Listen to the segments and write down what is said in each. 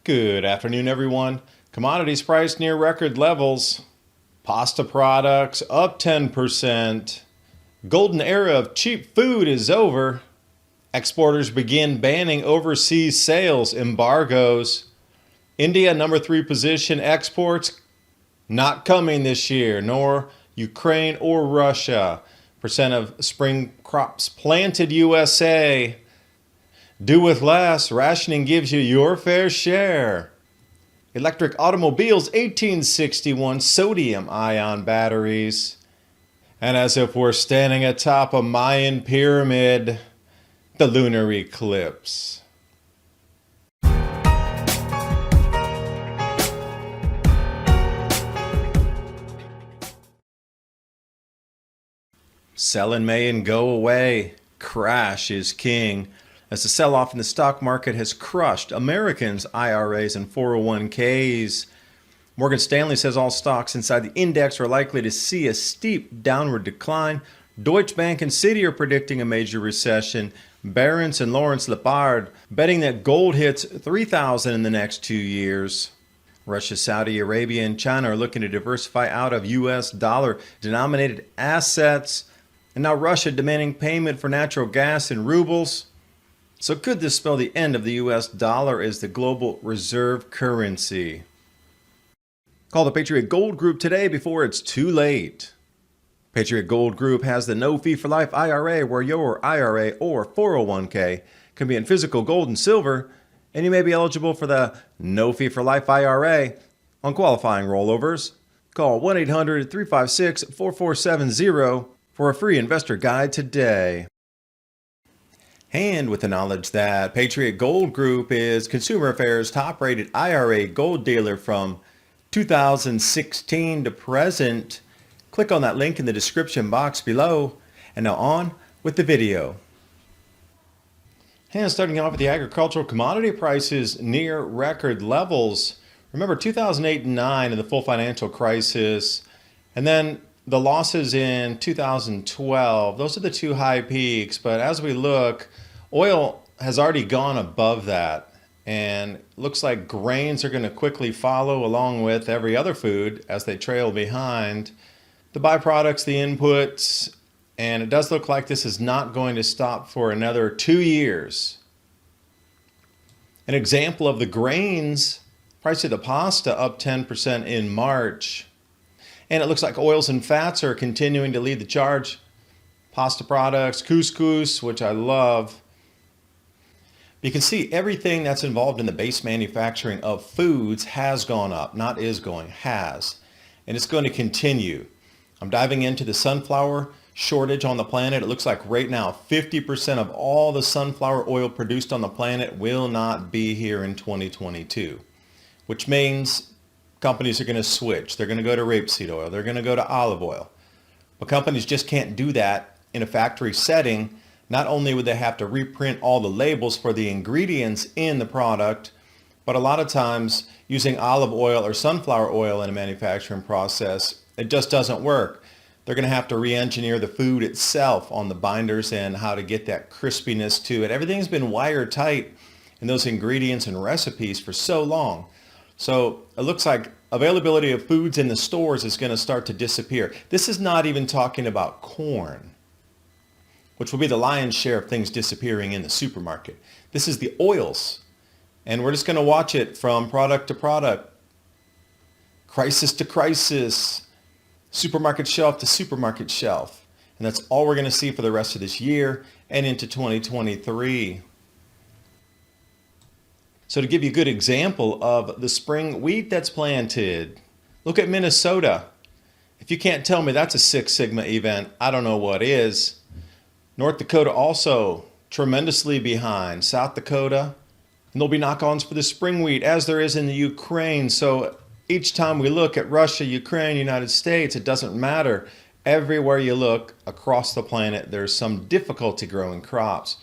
Good afternoon, everyone. Commodities priced near record levels. Pasta products up 10%. Golden era of cheap food is over. Exporters begin banning overseas sales embargoes. India, number 3 position, exports not coming this year, nor Ukraine or Russia. Percent of spring crops planted USA. Do with less, rationing gives you your fair share. Electric automobiles 1861, sodium-ion batteries. And as if we're standing atop a Mayan pyramid, the lunar eclipse. Sell in May and go away. Crash is king. As the sell-off in the stock market has crushed Americans' IRAs and 401ks. Morgan Stanley says all stocks inside the index are likely to see a steep downward decline. Deutsche Bank and Citi are predicting a major recession. Barron's and Lawrence Lepard betting that gold hits 3,000 in the next 2 years. Russia, Saudi Arabia, and China are looking to diversify out of U.S. dollar-denominated assets. And now Russia demanding payment for natural gas in rubles. So could this spell the end of the U.S. dollar as the global reserve currency? Call the Patriot Gold Group today before it's too late. Patriot Gold Group has the no fee for life IRA where your IRA or 401k can be in physical gold and silver, and you may be eligible for the no fee for life IRA on qualifying rollovers. Call 1-800-356-4470 for a free investor guide today. And with the knowledge that Patriot Gold Group is Consumer Affairs' top-rated IRA gold dealer from 2016 to present, click on that link in the description box below. And now on with the video. And starting off with the agricultural commodity prices near record levels. Remember 2008 and 9 and the full financial crisis, and then the losses in 2012, those are the two high peaks. But as we look, oil has already gone above that. And looks like grains are going to quickly follow along with every other food as they trail behind. The byproducts, the inputs, and it does look like this is not going to stop for another 2 years. An example of the grains, price of the pasta up 10% in March. And it looks like oils and fats are continuing to lead the charge. Pasta products, couscous, which I love. You can see everything that's involved in the base manufacturing of foods has gone up, not is going, has. And it's going to continue. I'm diving into the sunflower shortage on the planet. It looks like right now 50% of all the sunflower oil produced on the planet will not be here in 2022, which means companies are going to switch. They're going to go to rapeseed oil. They're going to go to olive oil. But companies just can't do that in a factory setting. Not only would they have to reprint all the labels for the ingredients in the product, but a lot of times using olive oil or sunflower oil in a manufacturing process, it just doesn't work. They're going to have to re-engineer the food itself on the binders and how to get that crispiness to it. Everything's been wire-tight in those ingredients and recipes for so long. So it looks like availability of foods in the stores is going to start to disappear. This is not even talking about corn, which will be the lion's share of things disappearing in the supermarket. This is the oils. And we're just going to watch it from product to product, crisis to crisis, supermarket shelf to supermarket shelf. And that's all we're going to see for the rest of this year and into 2023. So to give you a good example of the spring wheat that's planted, look at Minnesota. If you can't tell me that's a Six Sigma event, I don't know what is. North Dakota also tremendously behind. South Dakota, and there'll be knock-ons for the spring wheat as there is in the Ukraine. So each time we look at Russia, Ukraine, United States, it doesn't matter. Everywhere you look across the planet, there's some difficulty growing crops.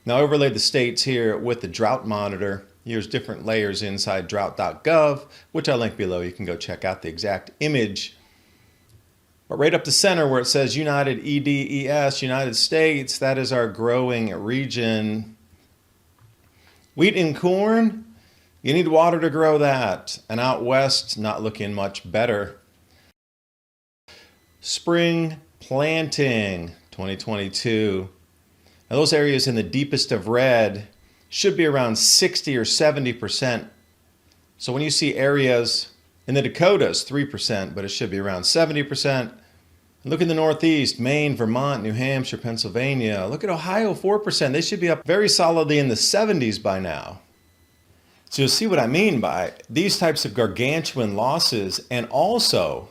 Now I overlaid the states here with the Drought Monitor. Here's different layers inside drought.gov, which I link below. You can go check out the exact image. But right up the center where it says United EDES, United States, that is our growing region. Wheat and corn, You need water to grow that. And out west, not looking much better. Spring planting 2022. Now those areas in the deepest of red should be around 60 or 70%. So when you see areas in the Dakotas, 3%, but it should be around 70%. Look in the Northeast, Maine, Vermont, New Hampshire, Pennsylvania. Look at Ohio, 4%. They should be up very solidly in the 70s by now. So you'll see what I mean by these types of gargantuan losses, and also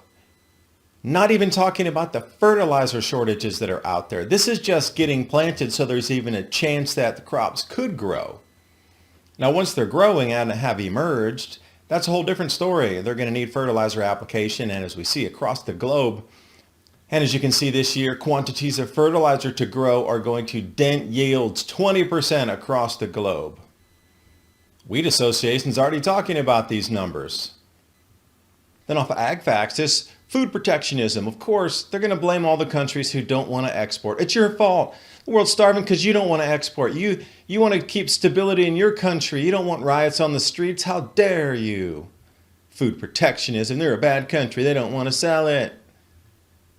not even talking about the fertilizer shortages that are out there. This is just getting planted so there's even a chance that the crops could grow. Now, once they're growing and have emerged, that's a whole different story. They're going to need fertilizer application, and as we see across the globe, and as you can see this year, quantities of fertilizer to grow are going to dent yields 20% across the globe. Wheat Association's already talking about these numbers. Then off of AgFacts, this food protectionism. Of course, they're going to blame all the countries who don't want to export. It's your fault. The world's starving because you don't want to export. You want to keep stability in your country. You don't want riots on the streets. How dare you? Food protectionism. They're a bad country. They don't want to sell it.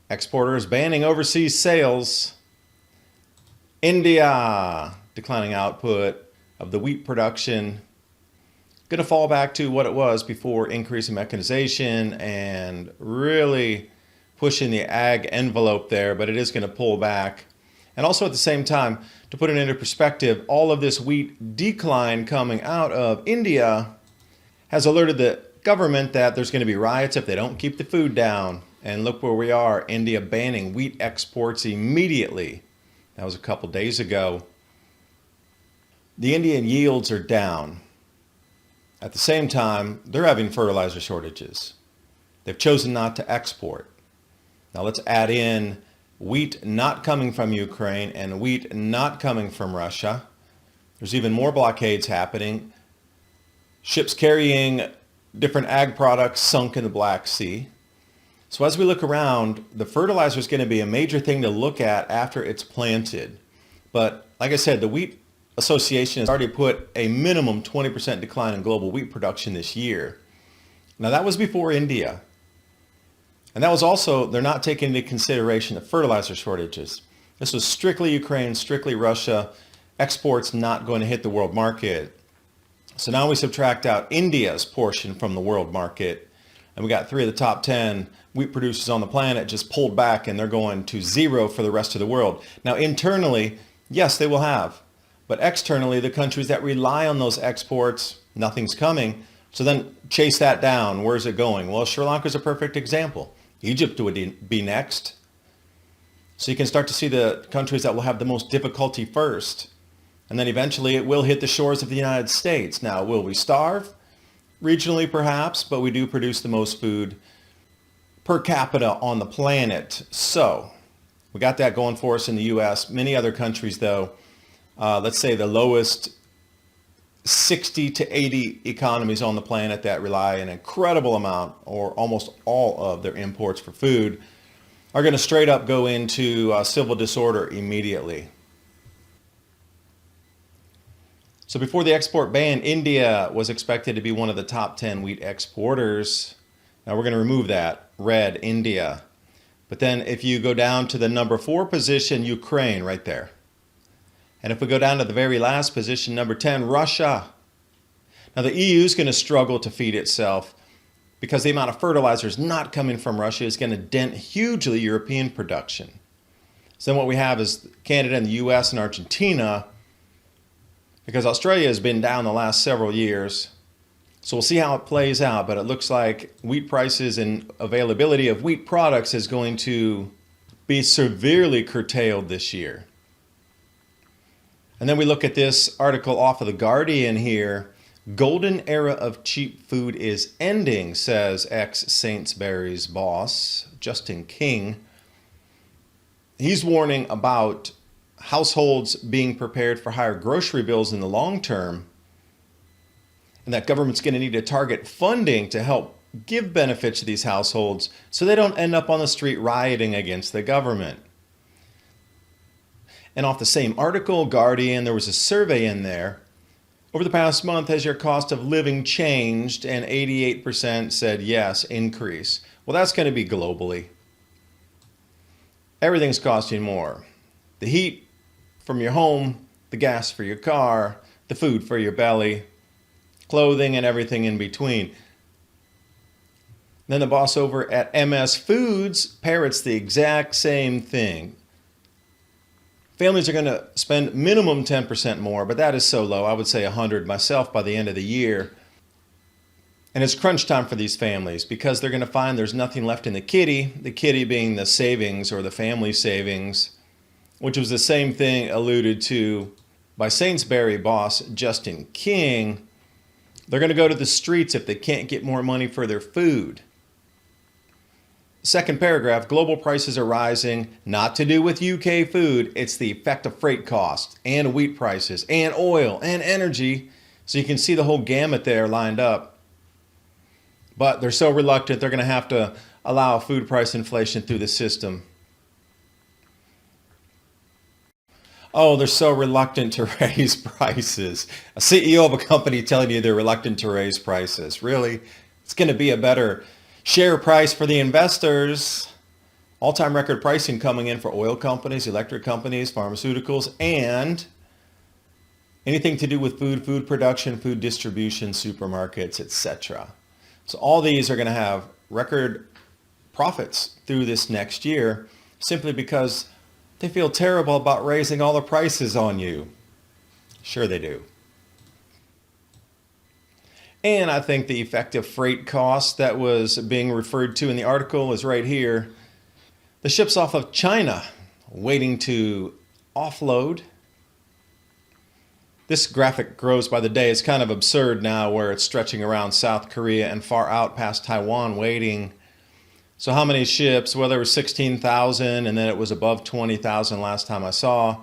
Exporters banning overseas sales. India, declining output of the wheat production. Going to fall back to what it was before increasing mechanization and really pushing the ag envelope there, but it is going to pull back. And also at the same time, to put it into perspective, all of this wheat decline coming out of India has alerted the government that there's going to be riots if they don't keep the food down. And look where we are, India banning wheat exports immediately. That was a couple days ago. The Indian yields are down. At the same time, they're having fertilizer shortages. They've chosen not to export. Now let's add in wheat not coming from Ukraine and wheat not coming from Russia. There's even more blockades happening. Ships carrying different ag products sunk in the Black Sea. So as we look around, the fertilizer is going to be a major thing to look at after it's planted. But like I said, the Wheat Association has already put a minimum 20% decline in global wheat production this year. Now that was before India. And that was also, they're not taking into consideration the fertilizer shortages. This was strictly Ukraine, strictly Russia, exports not going to hit the world market. So now we subtract out India's portion from the world market. And we got 3 of the top 10 wheat producers on the planet just pulled back, and they're going to 0 for the rest of the world. Now internally, yes, they will have. But externally, the countries that rely on those exports, nothing's coming. So then chase that down. Where's it going? Well, Sri Lanka is a perfect example. Egypt would be next. So you can start to see the countries that will have the most difficulty first. And then eventually it will hit the shores of the United States. Now, will we starve? Regionally, perhaps, but we do produce the most food per capita on the planet. So we got that going for us in the U.S. Many other countries, though, let's say the lowest 60 to 80 economies on the planet that rely an incredible amount or almost all of their imports for food are going to straight up go into civil disorder immediately. So before the export ban, India was expected to be one of the top 10 wheat exporters. Now we're going to remove that, red, India. But then if you go down to the number 4 position, Ukraine, right there. And if we go down to the very last position, number 10, Russia. Now the EU is going to struggle to feed itself because the amount of fertilizers not coming from Russia is going to dent hugely European production. So then what we have is Canada and the US and Argentina, because Australia has been down the last several years. So we'll see how it plays out, but it looks like wheat prices and availability of wheat products is going to be severely curtailed this year. And then we look at this article off of The Guardian here. Golden era of cheap food is ending, says ex-Sainsbury's boss, Justin King. He's warning about households being prepared for higher grocery bills in the long term, and that government's going to need to target funding to help give benefits to these households so they don't end up on the street rioting against the government. And off the same article, Guardian, there was a survey in there Over the past month, has your cost of living changed? And 88% said yes, increase. Well, that's going to be globally. Everything's costing more. The heat from your home, the gas for your car, the food for your belly, clothing, and everything in between. Then the boss over at MS Foods parrots the exact same thing. Families are going to spend minimum 10% more, but that is so low. I would say 100 myself by the end of the year. And it's crunch time for these families because they're going to find there's nothing left in the kitty being the savings or the family savings, which was the same thing alluded to by Sainsbury boss Justin King. They're going to go to the streets if they can't get more money for their food. Second paragraph, global prices are rising, not to do with UK food. It's the effect of freight costs and wheat prices and oil and energy. So you can see the whole gamut there lined up. But they're so reluctant, they're going to have to allow food price inflation through the system. Oh, they're so reluctant to raise prices. A CEO of a company telling you they're reluctant to raise prices. Really? It's going to be a better share price for the investors. All-time record pricing coming in for oil companies, electric companies, pharmaceuticals, and anything to do with food production, food distribution, supermarkets, etc. So all these are going to have record profits through this next year simply because they feel terrible about raising all the prices on you. Sure they do. And I think the effective freight cost that was being referred to in the article is right here. The ships off of China waiting to offload. This graphic grows by the day. It's kind of absurd now where it's stretching around South Korea and far out past Taiwan waiting. So how many ships? Well, there were 16,000 and then it was above 20,000 last time I saw.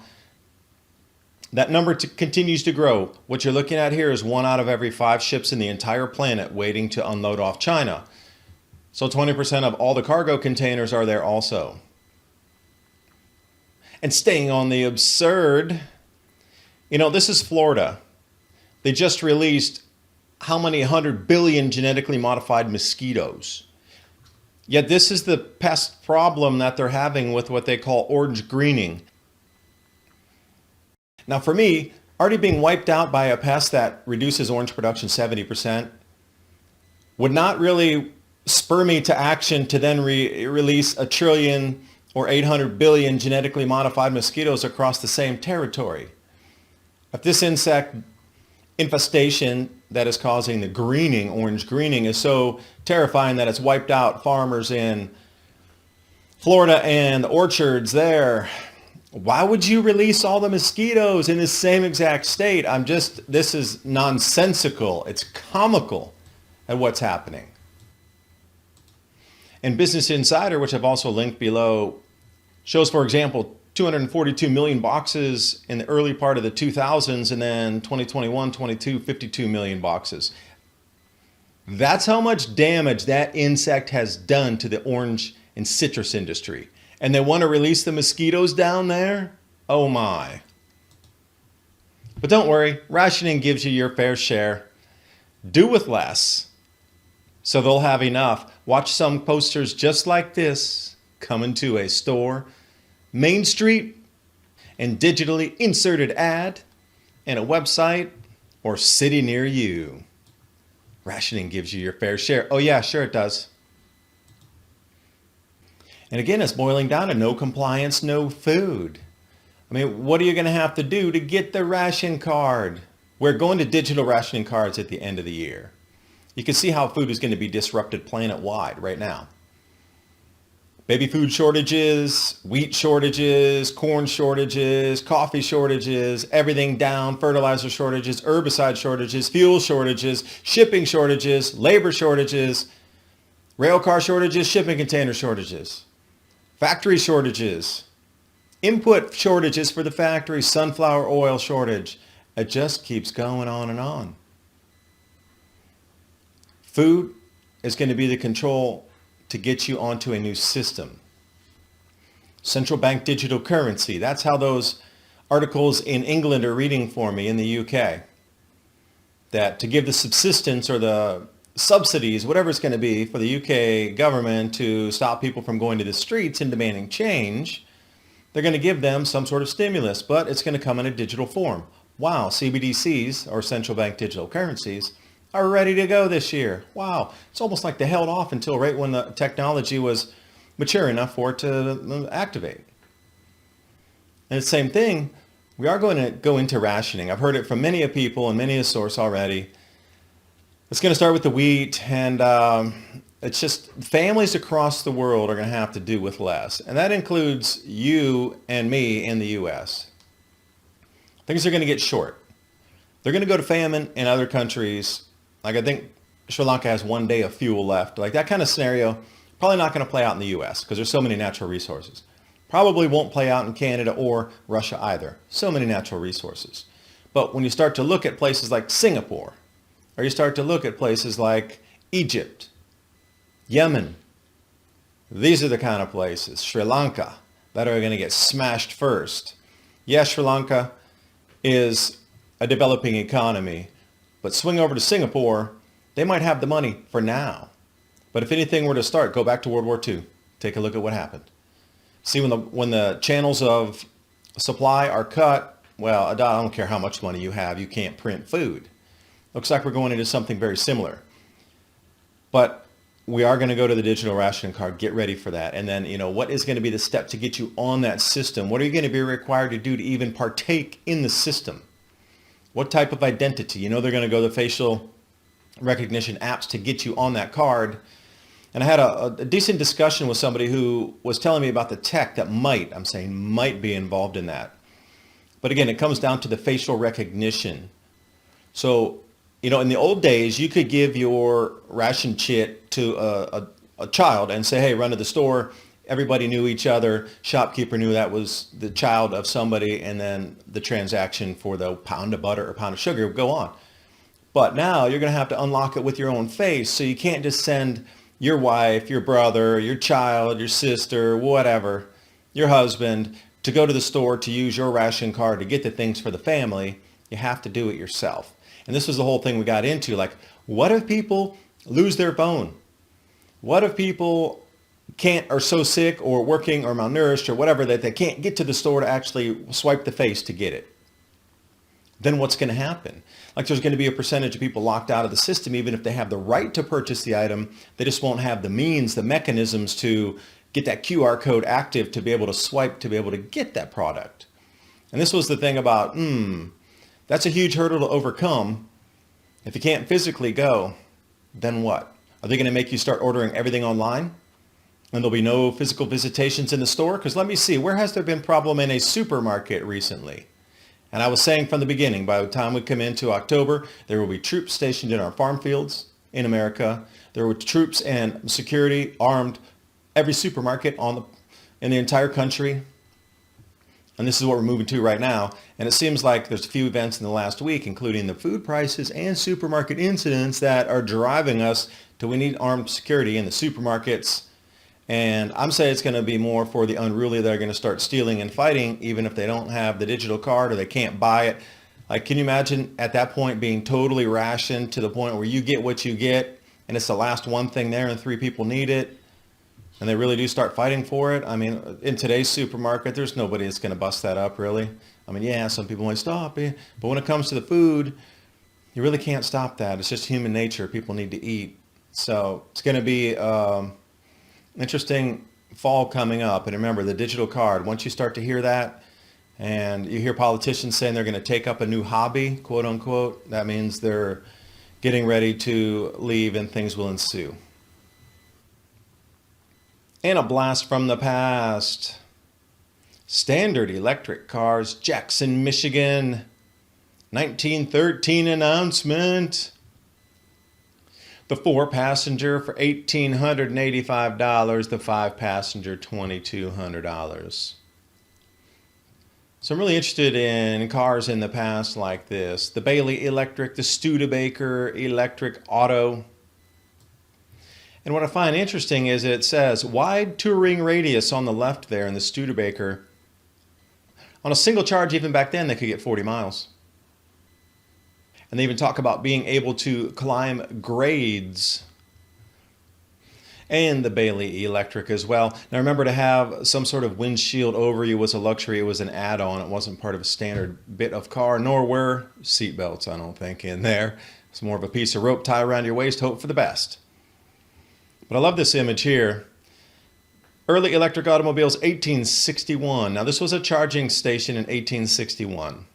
That number continues to grow. What you're looking at here is 1 out of every 5 ships in the entire planet waiting to unload off China. So 20% of all the cargo containers are there also. And staying on the absurd, this is Florida. They just released how many 100 billion genetically modified mosquitoes. Yet this is the pest problem that they're having with what they call orange greening. Now for me, already being wiped out by a pest that reduces orange production 70% would not really spur me to action to then release 1 trillion or 800 billion genetically modified mosquitoes across the same territory. If this insect infestation that is causing the greening, orange greening, is so terrifying that it's wiped out farmers in Florida and the orchards there, why would you release all the mosquitoes in the same exact state? This is nonsensical. It's comical at what's happening. And Business Insider, which I've also linked below, shows, for example, 242 million boxes in the early part of the 2000s, and then 2021, 22, 52 million boxes. That's how much damage that insect has done to the orange and citrus industry. And they want to release the mosquitoes down there? Oh my. But don't worry, rationing gives you your fair share. Do with less, so they'll have enough. Watch some posters just like this come into a store, Main Street, and digitally inserted ad, and a website or city near you. Rationing gives you your fair share. Oh yeah, sure it does. And again, it's boiling down to no compliance, no food. I mean, what are you going to have to do to get the ration card? We're going to digital rationing cards at the end of the year. You can see how food is going to be disrupted planet-wide right now. Baby food shortages, wheat shortages, corn shortages, coffee shortages, everything down, fertilizer shortages, herbicide shortages, fuel shortages, shipping shortages, labor shortages, rail car shortages, shipping container shortages, factory shortages, input shortages for the factory, sunflower oil shortage. It just keeps going on and on. Food is going to be the control to get you onto a new system. Central bank digital currency. That's how those articles in England are reading for me in the UK. that to give the subsistence or the subsidies, whatever it's going to be, for the UK government to stop people from going to the streets and demanding change, they're going to give them some sort of stimulus, but it's going to come in a digital form. Wow, CBDCs, or central bank digital currencies, are ready to go this year. Wow, it's almost like they held off until right when the technology was mature enough for it to activate. And the same thing, we are going to go into rationing. I've heard it from many people and many a source already. It's going to start with the wheat, and it's just families across the world are going to have to do with less. And that includes you and me in the U.S. Things are going to get short. They're going to go to famine in other countries. Like I think Sri Lanka has 1 day of fuel left. Like that kind of scenario, probably not going to play out in the U.S. because there's so many natural resources. Probably won't play out in Canada or Russia either. So many natural resources. But when you start to look at places like Singapore, or you start to look at places like Egypt, Yemen, these are the kind of places, Sri Lanka, that are going to get smashed first. Yes, Sri Lanka is a developing economy, but swing over to Singapore, they might have the money for now. But if anything were to start, go back to World War II. Take a look at what happened. See, when the channels of supply are cut, well, I don't care how much money you have, you can't print food. Looks like we're going into something very similar. But we are going to go to the digital ration card. Get ready for that. And then, what is going to be the step to get you on that system? What are you going to be required to do to even partake in the system? What type of identity? They're going to go the facial recognition apps to get you on that card. And I had a decent discussion with somebody who was telling me about the tech that might be involved in that. But again, it comes down to the facial recognition. So, in the old days, you could give your ration kit to a child and say, hey, run to the store. Everybody knew each other. Shopkeeper knew that was the child of somebody, and then the transaction for the pound of butter or pound of sugar would go on. But now you're going to have to unlock it with your own face. So you can't just send your wife, your brother, your child, your sister, whatever, your husband, to go to the store to use your ration card to get the things for the family. You have to do it yourself. And this was the whole thing we got into. Like, what if people lose their phone? What if people are so sick or working or malnourished or whatever that they can't get to the store to actually swipe the face to get it? Then what's going to happen? Like, there's going to be a percentage of people locked out of the system, even if they have the right to purchase the item. They just won't have the means, the mechanisms to get that QR code active to be able to swipe, to be able to get that product. And this was the thing about, that's a huge hurdle to overcome. If you can't physically go, then what? Are they going to make you start ordering everything online? And there'll be no physical visitations in the store? Because let me see, where has there been problem in a supermarket recently? And I was saying from the beginning, by the time we come into October, there will be troops stationed in our farm fields in America. There were troops and security armed every supermarket in the entire country. And this is what we're moving to right now. And it seems like there's a few events in the last week, including the food prices and supermarket incidents, that are driving us to we need armed security in the supermarkets. And I'm saying it's going to be more for the unruly that are going to start stealing and fighting, even if they don't have the digital card or they can't buy it. Like, can you imagine at that point being totally rationed to the point where you get what you get and it's the last one thing there and 3 people need it? And they really do start fighting for it. I mean, in today's supermarket, there's nobody that's going to bust that up, really. I mean, yeah, some people might stop it. But when it comes to the food, you really can't stop that. It's just human nature. People need to eat. So it's going to be interesting fall coming up. And remember, the digital card, once you start to hear that, and you hear politicians saying they're going to take up a new hobby, quote unquote, that means they're getting ready to leave and things will ensue. And a blast from the past. Standard electric cars, Jackson, Michigan. 1913 announcement. The 4-passenger for $1,885. The 5-passenger, $2,200. So I'm really interested in cars in the past like this. The Bailey Electric, the Studebaker Electric Auto. And what I find interesting is it says wide touring radius on the left there in the Studebaker. On a single charge, even back then, they could get 40 miles. And they even talk about being able to climb grades. And the Bailey electric as well. Now remember, to have some sort of windshield over you was a luxury. It was an add-on. It wasn't part of a standard bit of car, nor were seat belts, I don't think, in there. It's more of a piece of rope tie around your waist, hope for the best. But I love this image here. Early electric automobiles, 1861. Now this was a charging station in 1861.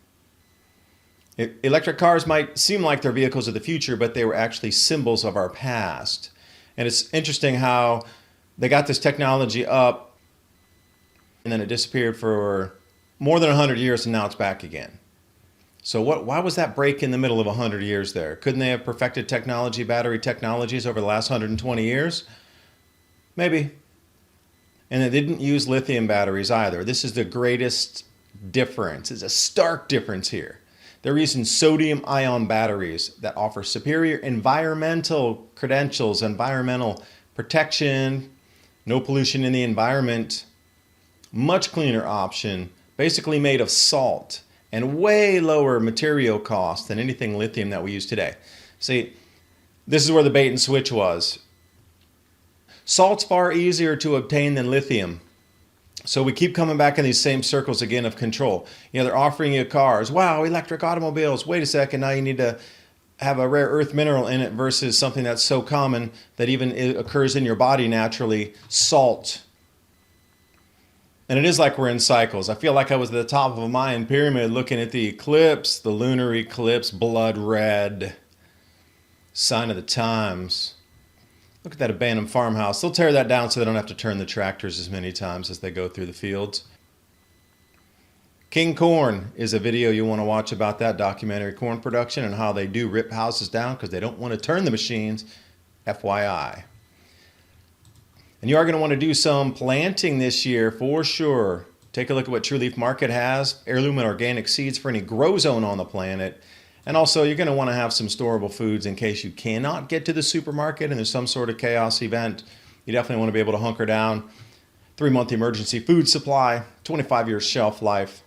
Electric cars might seem like they're vehicles of the future, but they were actually symbols of our past. And it's interesting how they got this technology up and then it disappeared for more than 100 years and now it's back again. So why was that break in the middle of 100 years there? Couldn't they have perfected battery technologies over the last 120 years? Maybe. And they didn't use lithium batteries either. This is the greatest difference. It's a stark difference here. They're using sodium-ion batteries that offer superior environmental credentials, environmental protection, no pollution in the environment, much cleaner option, basically made of salt, and way lower material cost than anything lithium that we use today. See, this is where the bait and switch was. Salt's far easier to obtain than lithium. So we keep coming back in these same circles again of control. They're offering you cars. Wow, electric automobiles. Wait a second, now you need to have a rare earth mineral in it versus something that's so common that even occurs in your body naturally, salt. And it is like we're in cycles. I feel like I was at the top of a Mayan pyramid looking at the eclipse, the lunar eclipse, blood red, sign of the times. Look at that abandoned farmhouse. They'll tear that down so they don't have to turn the tractors as many times as they go through the fields. King Corn is a video you want to watch about that documentary corn production and how they do rip houses down because they don't want to turn the machines, FYI. And you are going to want to do some planting this year for sure. Take a look at what True Leaf Market has, heirloom and organic seeds for any grow zone on the planet. And also, you're going to want to have some storable foods in case you cannot get to the supermarket and there's some sort of chaos event. You definitely want to be able to hunker down. 3-month emergency food supply, 25 years shelf life.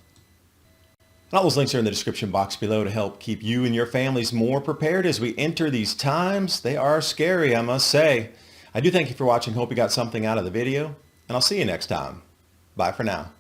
And all those links are in the description box below to help keep you and your families more prepared as we enter these times. They are scary, I must say. I do thank you for watching. Hope you got something out of the video. And I'll see you next time. Bye for now.